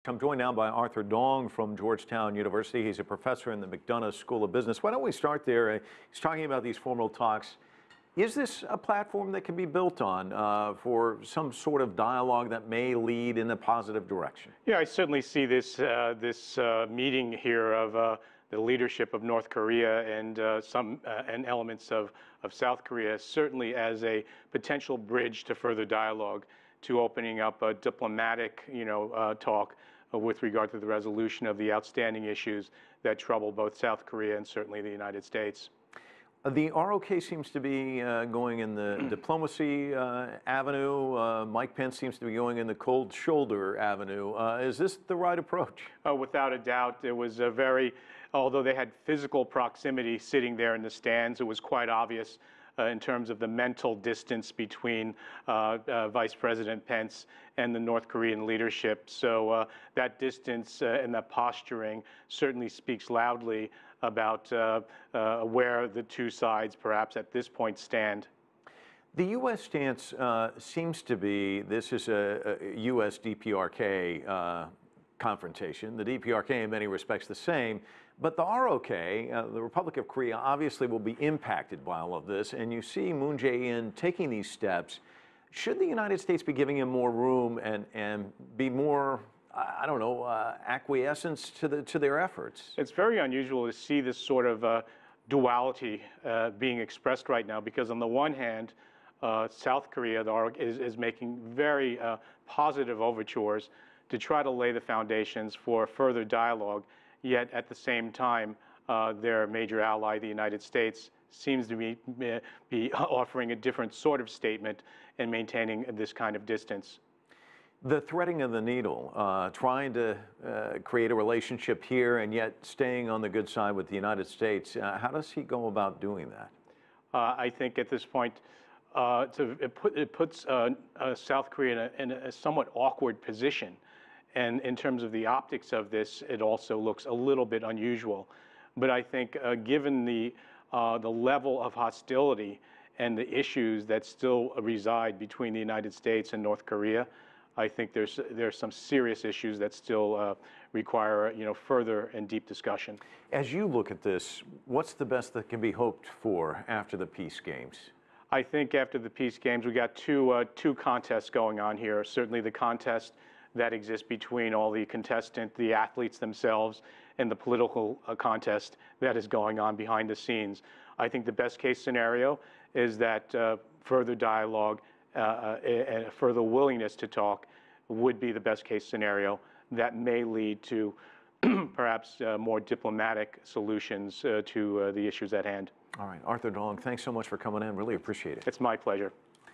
I'm joined now by Arthur Dong from Georgetown University. He's a professor in the McDonough School of Business. Why don't we start there? He's talking about these formal talks. Is this a platform that can be built on for some sort of dialogue that may lead in a positive direction? Yeah, I certainly see this meeting here of the leadership of North Korea and and elements of South Korea certainly as a potential bridge to further dialogue, to opening up a diplomatic, talk with regard to the resolution of the outstanding issues that trouble both South Korea and certainly the United States. The ROK seems to be going in the diplomacy avenue. Mike Pence seems to be going in the cold shoulder avenue. Is this the right approach? Without a doubt, it was a although they had physical proximity sitting there in the stands, it was quite obvious in terms of the mental distance between Vice President Pence and the North Korean leadership. So that distance and that posturing certainly speaks loudly about where the two sides perhaps at this point stand. The U.S. stance seems to be this is a U.S. DPRK confrontation. The DPRK in many respects the same, but the ROK, the Republic of Korea, obviously will be impacted by all of this, and you see Moon Jae-in taking these steps. Should the United States be giving him more room and be more, I don't know, acquiescence to their efforts? It's very unusual to see this sort of duality being expressed right now, because on the one hand, South Korea is making very positive overtures to try to lay the foundations for further dialogue, yet at the same time, their major ally, the United States, seems to be offering a different sort of statement and maintaining this kind of distance. The threading of the needle, trying to create a relationship here and yet staying on the good side with the United States, how does he go about doing that? I think at this point, it puts South Korea in a somewhat awkward position. And in terms of the optics of this, it also looks a little bit unusual. But I think given the level of hostility and the issues that still reside between the United States and North Korea, I think there's some serious issues that still require further and deep discussion. As you look at this, what's the best that can be hoped for after the peace games? I think after the peace games, we got two contests going on here. Certainly the contest that exists between all the contestants, the athletes themselves, and the political contest that is going on behind the scenes. I think the best case scenario is that further dialogue and further willingness to talk would be the best case scenario that may lead to perhaps more diplomatic solutions to the issues at hand. All right, Arthur Dong, thanks so much for coming in. Really appreciate it. It's my pleasure.